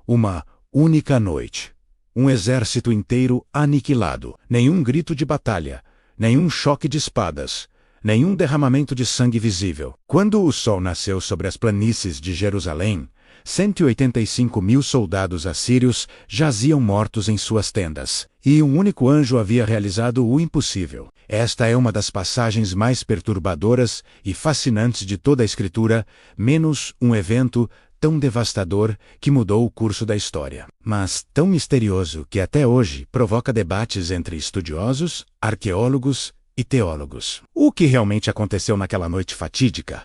Uma única noite. Um exército inteiro aniquilado. Nenhum grito de batalha. Nenhum choque de espadas. Nenhum derramamento de sangue visível. Quando o sol nasceu sobre as planícies de Jerusalém, 185.000 soldados assírios jaziam mortos em suas tendas. E um único anjo havia realizado o impossível. Esta é uma das passagens mais perturbadoras e fascinantes de toda a Escritura, menos um evento tão devastador que mudou o curso da história. Mas tão misterioso que até hoje provoca debates entre estudiosos, arqueólogos e teólogos. O que realmente aconteceu naquela noite fatídica?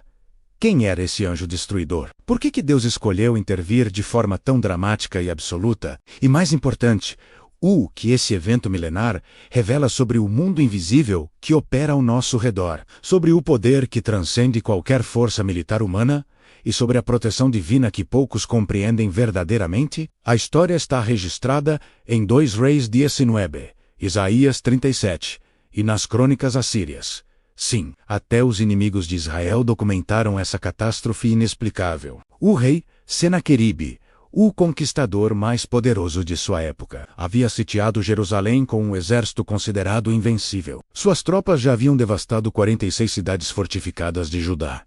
Quem era esse anjo destruidor? Por que Deus escolheu intervir de forma tão dramática e absoluta? E mais importante, o que esse evento milenar revela sobre o mundo invisível que opera ao nosso redor, sobre o poder que transcende qualquer força militar humana e sobre a proteção divina que poucos compreendem verdadeiramente? A história está registrada em 2 Reis 19, Isaías 37, e nas Crônicas Assírias. Sim, até os inimigos de Israel documentaram essa catástrofe inexplicável. O rei Senaqueribe, o conquistador mais poderoso de sua época, havia sitiado Jerusalém com um exército considerado invencível. Suas tropas já haviam devastado 46 cidades fortificadas de Judá.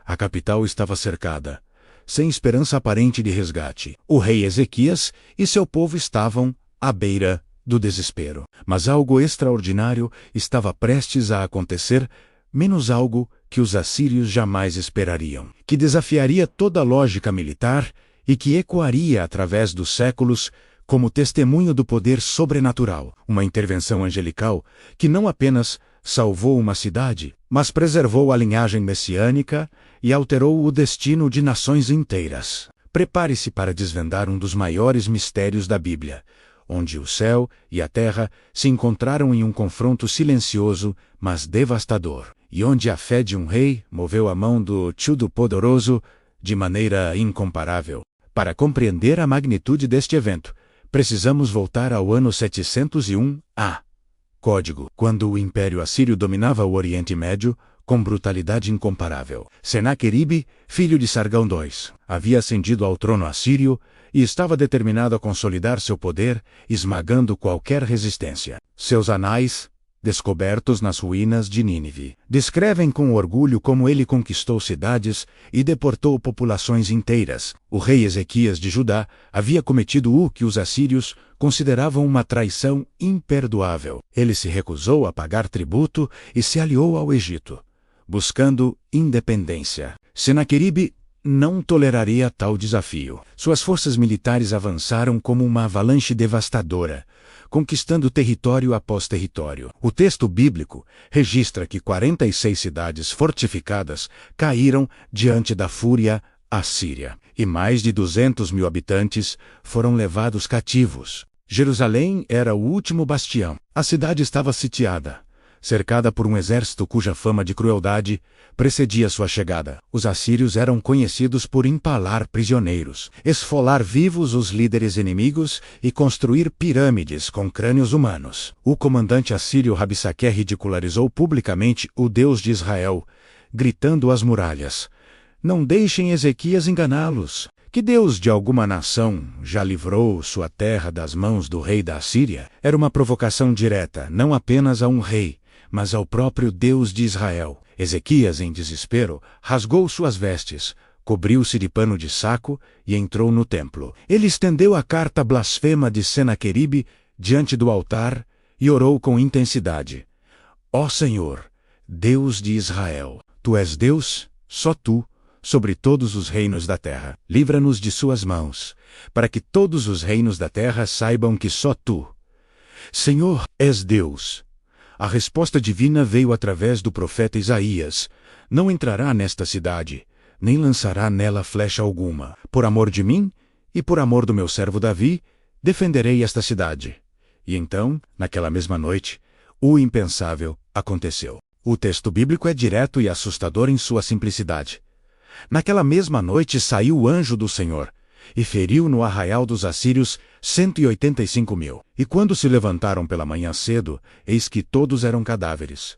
A capital estava cercada, sem esperança aparente de resgate. O rei Ezequias e seu povo estavam à beira do desespero. Mas algo extraordinário estava prestes a acontecer, menos algo que os assírios jamais esperariam, que desafiaria toda a lógica militar e que ecoaria através dos séculos como testemunho do poder sobrenatural, uma intervenção angelical que não apenas salvou uma cidade, mas preservou a linhagem messiânica e alterou o destino de nações inteiras. Prepare-se para desvendar um dos maiores mistérios da Bíblia, onde o céu e a terra se encontraram em um confronto silencioso, mas devastador, e onde a fé de um rei moveu a mão do Todo-Poderoso de maneira incomparável. Para compreender a magnitude deste evento, precisamos voltar ao ano 701 a. Código, quando o Império Assírio dominava o Oriente Médio com brutalidade incomparável. Senaqueribe, filho de Sargão II, havia ascendido ao trono assírio e estava determinado a consolidar seu poder, esmagando qualquer resistência. Seus anais, descobertos nas ruínas de Nínive, descrevem com orgulho como ele conquistou cidades e deportou populações inteiras. O rei Ezequias de Judá havia cometido o que os assírios consideravam uma traição imperdoável. Ele se recusou a pagar tributo e se aliou ao Egito, buscando independência. Senaqueribe não toleraria tal desafio. Suas forças militares avançaram como uma avalanche devastadora, conquistando território após território. O texto bíblico registra que 46 cidades fortificadas caíram diante da fúria assíria, e mais de 200.000 habitantes foram levados cativos. Jerusalém era o último bastião. A cidade estava sitiada, cercada por um exército cuja fama de crueldade precedia sua chegada. Os assírios eram conhecidos por empalar prisioneiros, esfolar vivos os líderes inimigos e construir pirâmides com crânios humanos. O comandante assírio Rabsaqué ridicularizou publicamente o Deus de Israel, gritando às muralhas: "Não deixem Ezequias enganá-los. Que Deus de alguma nação já livrou sua terra das mãos do rei da Assíria?" Era uma provocação direta, não apenas a um rei, mas ao próprio Deus de Israel. Ezequias, em desespero, rasgou suas vestes, cobriu-se de pano de saco e entrou no templo. Ele estendeu a carta blasfema de Senaqueribe diante do altar e orou com intensidade: "Ó Senhor, Deus de Israel, Tu és Deus, só Tu, sobre todos os reinos da terra. Livra-nos de suas mãos, para que todos os reinos da terra saibam que só Tu, Senhor, és Deus." A resposta divina veio através do profeta Isaías: "Não entrará nesta cidade, nem lançará nela flecha alguma. Por amor de mim e por amor do meu servo Davi, defenderei esta cidade." E então, naquela mesma noite, o impensável aconteceu. O texto bíblico é direto e assustador em sua simplicidade. Naquela mesma noite saiu o anjo do Senhor e feriu no arraial dos assírios 185.000. E quando se levantaram pela manhã cedo, eis que todos eram cadáveres.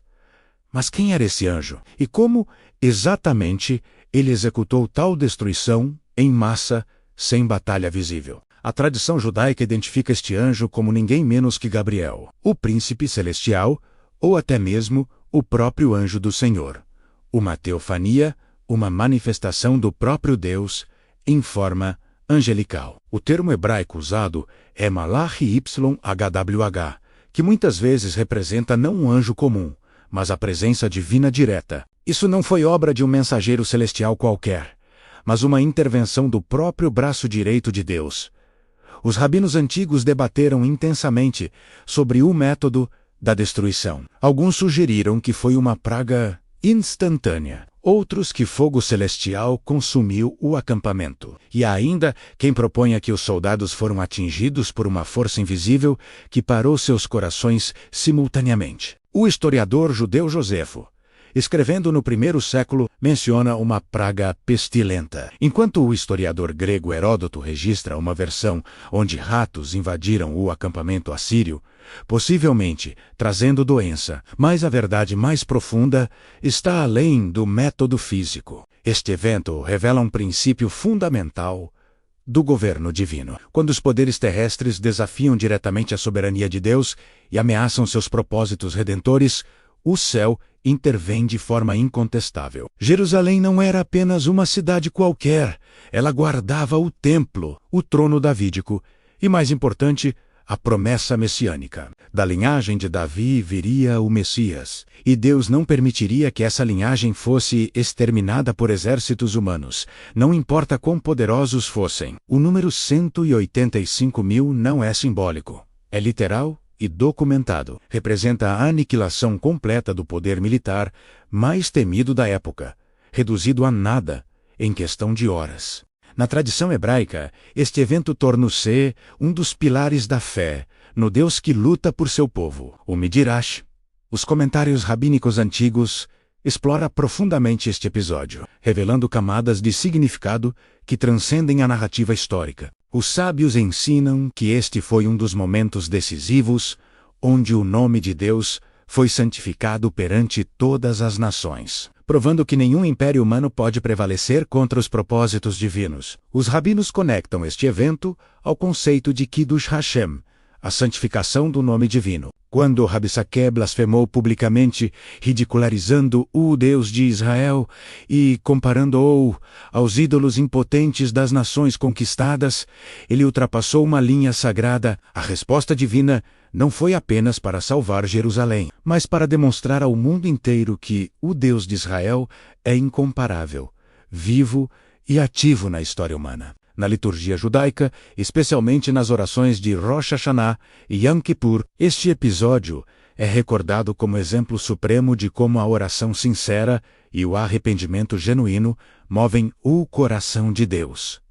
Mas quem era esse anjo? E como, exatamente, ele executou tal destruição em massa, sem batalha visível? A tradição judaica identifica este anjo como ninguém menos que Gabriel, o príncipe celestial, ou até mesmo o próprio anjo do Senhor. Uma teofania, uma manifestação do próprio Deus em forma angelical. O termo hebraico usado é Malach YHWH, que muitas vezes representa não um anjo comum, mas a presença divina direta. Isso não foi obra de um mensageiro celestial qualquer, mas uma intervenção do próprio braço direito de Deus. Os rabinos antigos debateram intensamente sobre o método da destruição. Alguns sugeriram que foi uma praga instantânea, outros que fogo celestial consumiu o acampamento. E há ainda quem proponha que os soldados foram atingidos por uma força invisível que parou seus corações simultaneamente. O historiador judeu Josefo, escrevendo no primeiro século, menciona uma praga pestilenta, enquanto o historiador grego Heródoto registra uma versão onde ratos invadiram o acampamento assírio, possivelmente trazendo doença. Mas a verdade mais profunda está além do método físico. Este evento revela um princípio fundamental do governo divino. Quando os poderes terrestres desafiam diretamente a soberania de Deus e ameaçam seus propósitos redentores, o céu intervém de forma incontestável. Jerusalém não era apenas uma cidade qualquer, ela guardava o templo, o trono davídico e, mais importante, a promessa messiânica. Da linhagem de Davi viria o Messias, e Deus não permitiria que essa linhagem fosse exterminada por exércitos humanos, não importa quão poderosos fossem. O número 185.000 não é simbólico, é literal e documentado. Representa a aniquilação completa do poder militar mais temido da época, reduzido a nada em questão de horas. Na tradição hebraica, este evento tornou-se um dos pilares da fé no Deus que luta por seu povo. O Midrash, os comentários rabínicos antigos, explora profundamente este episódio, revelando camadas de significado que transcendem a narrativa histórica. Os sábios ensinam que este foi um dos momentos decisivos onde o nome de Deus foi santificado perante todas as nações, provando que nenhum império humano pode prevalecer contra os propósitos divinos. Os rabinos conectam este evento ao conceito de Kiddush Hashem, a santificação do nome divino. Quando Rabi Saqué blasfemou publicamente, ridicularizando o Deus de Israel e comparando-o aos ídolos impotentes das nações conquistadas, ele ultrapassou uma linha sagrada. A resposta divina não foi apenas para salvar Jerusalém, mas para demonstrar ao mundo inteiro que o Deus de Israel é incomparável, vivo e ativo na história humana. Na liturgia judaica, especialmente nas orações de Rosh Hashanah e Yom Kippur, este episódio é recordado como exemplo supremo de como a oração sincera e o arrependimento genuíno movem o coração de Deus.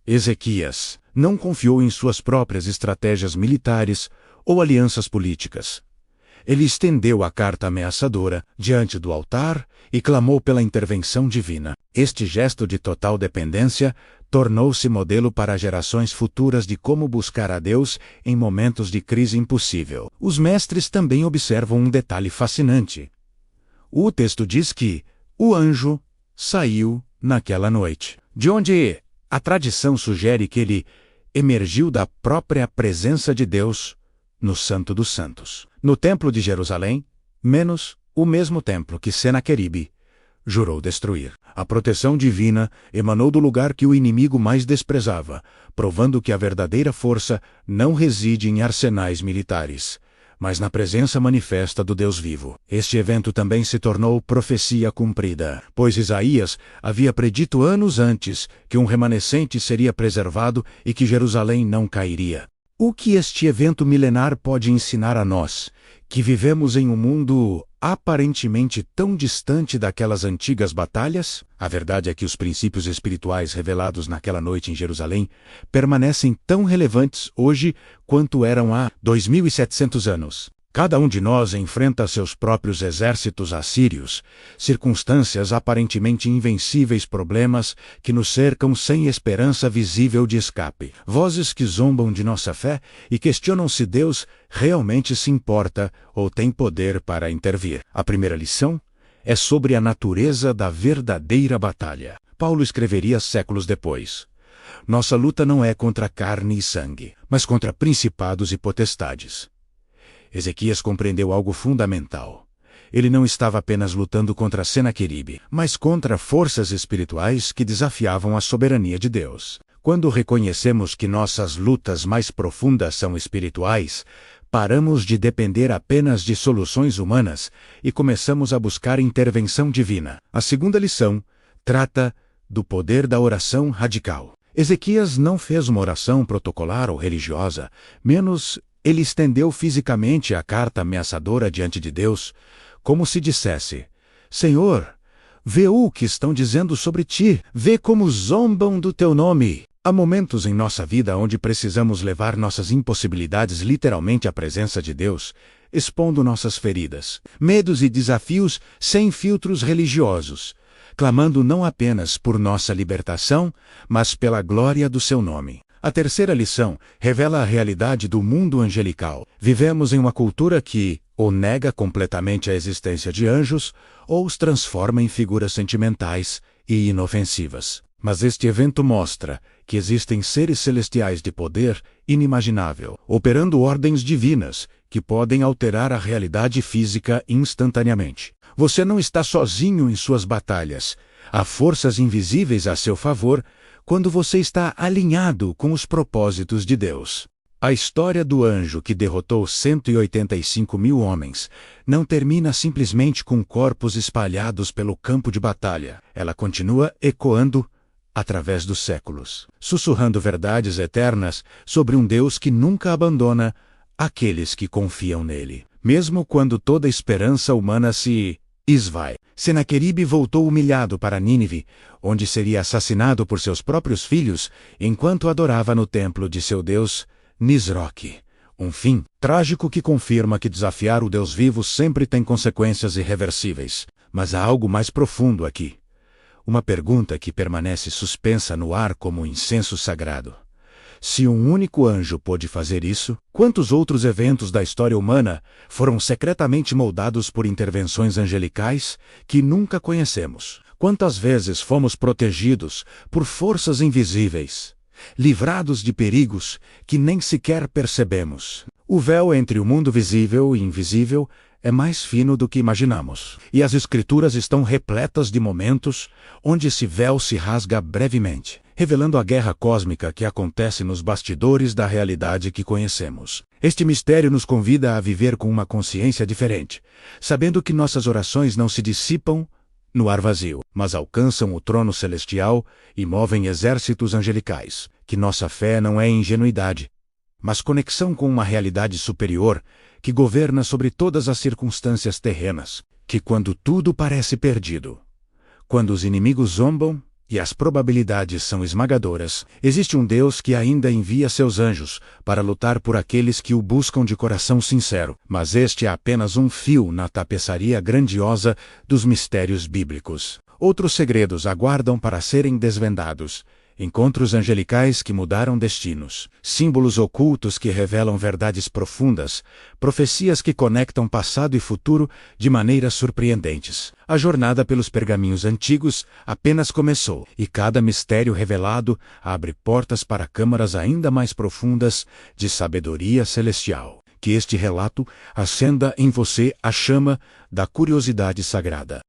Ezequias não confiou em suas próprias estratégias militares ou alianças políticas. Ele estendeu a carta ameaçadora diante do altar e clamou pela intervenção divina. Este gesto de total dependência tornou-se modelo para gerações futuras de como buscar a Deus em momentos de crise impossível. Os mestres também observam um detalhe fascinante. O texto diz que o anjo saiu naquela noite, de onde a tradição sugere que ele emergiu da própria presença de Deus no Santo dos Santos, no Templo de Jerusalém, menos o mesmo templo que Senaqueribe jurou destruir. A proteção divina emanou do lugar que o inimigo mais desprezava, provando que a verdadeira força não reside em arsenais militares, mas na presença manifesta do Deus vivo. Este evento também se tornou profecia cumprida, pois Isaías havia predito anos antes que um remanescente seria preservado e que Jerusalém não cairia. O que este evento milenar pode ensinar a nós, que vivemos em um mundo aparentemente tão distante daquelas antigas batalhas? A verdade é que os princípios espirituais revelados naquela noite em Jerusalém permanecem tão relevantes hoje quanto eram há 2.700 anos. Cada um de nós enfrenta seus próprios exércitos assírios, circunstâncias aparentemente invencíveis, problemas que nos cercam sem esperança visível de escape. Vozes que zombam de nossa fé e questionam se Deus realmente se importa ou tem poder para intervir. A primeira lição é sobre a natureza da verdadeira batalha. Paulo escreveria séculos depois: Nossa luta não é contra carne e sangue, mas contra principados e potestades. Ezequias compreendeu algo fundamental. Ele não estava apenas lutando contra Senaqueribe, mas contra forças espirituais que desafiavam a soberania de Deus. Quando reconhecemos que nossas lutas mais profundas são espirituais, paramos de depender apenas de soluções humanas e começamos a buscar intervenção divina. A segunda lição trata do poder da oração radical. Ezequias não fez uma oração protocolar ou religiosa, menos ele estendeu fisicamente a carta ameaçadora diante de Deus, como se dissesse: Senhor, vê o que estão dizendo sobre ti, vê como zombam do teu nome. Há momentos em nossa vida onde precisamos levar nossas impossibilidades literalmente à presença de Deus, expondo nossas feridas, medos e desafios sem filtros religiosos, clamando não apenas por nossa libertação, mas pela glória do seu nome. A terceira lição revela a realidade do mundo angelical. Vivemos em uma cultura que ou nega completamente a existência de anjos, ou os transforma em figuras sentimentais e inofensivas. Mas este evento mostra que existem seres celestiais de poder inimaginável, operando ordens divinas que podem alterar a realidade física instantaneamente. Você não está sozinho em suas batalhas. Há forças invisíveis a seu favor quando você está alinhado com os propósitos de Deus. A história do anjo que derrotou 185.000 homens não termina simplesmente com corpos espalhados pelo campo de batalha. Ela continua ecoando através dos séculos, sussurrando verdades eternas sobre um Deus que nunca abandona aqueles que confiam nele. Mesmo quando toda esperança humana se esvai. Senaqueribe voltou humilhado para Nínive, onde seria assassinado por seus próprios filhos, enquanto adorava no templo de seu deus Nisroque. Um fim trágico que confirma que desafiar o Deus vivo sempre tem consequências irreversíveis. Mas há algo mais profundo aqui. Uma pergunta que permanece suspensa no ar como um incenso sagrado. Se um único anjo pôde fazer isso, quantos outros eventos da história humana foram secretamente moldados por intervenções angelicais que nunca conhecemos? Quantas vezes fomos protegidos por forças invisíveis, livrados de perigos que nem sequer percebemos? O véu entre o mundo visível e invisível é mais fino do que imaginamos. E as Escrituras estão repletas de momentos onde esse véu se rasga brevemente, revelando a guerra cósmica que acontece nos bastidores da realidade que conhecemos. Este mistério nos convida a viver com uma consciência diferente, sabendo que nossas orações não se dissipam no ar vazio, mas alcançam o trono celestial e movem exércitos angelicais. Que nossa fé não é ingenuidade, mas conexão com uma realidade superior que governa sobre todas as circunstâncias terrenas. Que quando tudo parece perdido, quando os inimigos zombam e as probabilidades são esmagadoras, existe um Deus que ainda envia seus anjos para lutar por aqueles que o buscam de coração sincero. Mas este é apenas um fio na tapeçaria grandiosa dos mistérios bíblicos. Outros segredos aguardam para serem desvendados. Encontros angelicais que mudaram destinos, símbolos ocultos que revelam verdades profundas, profecias que conectam passado e futuro de maneiras surpreendentes. A jornada pelos pergaminhos antigos apenas começou, e cada mistério revelado abre portas para câmaras ainda mais profundas de sabedoria celestial. Que este relato acenda em você a chama da curiosidade sagrada.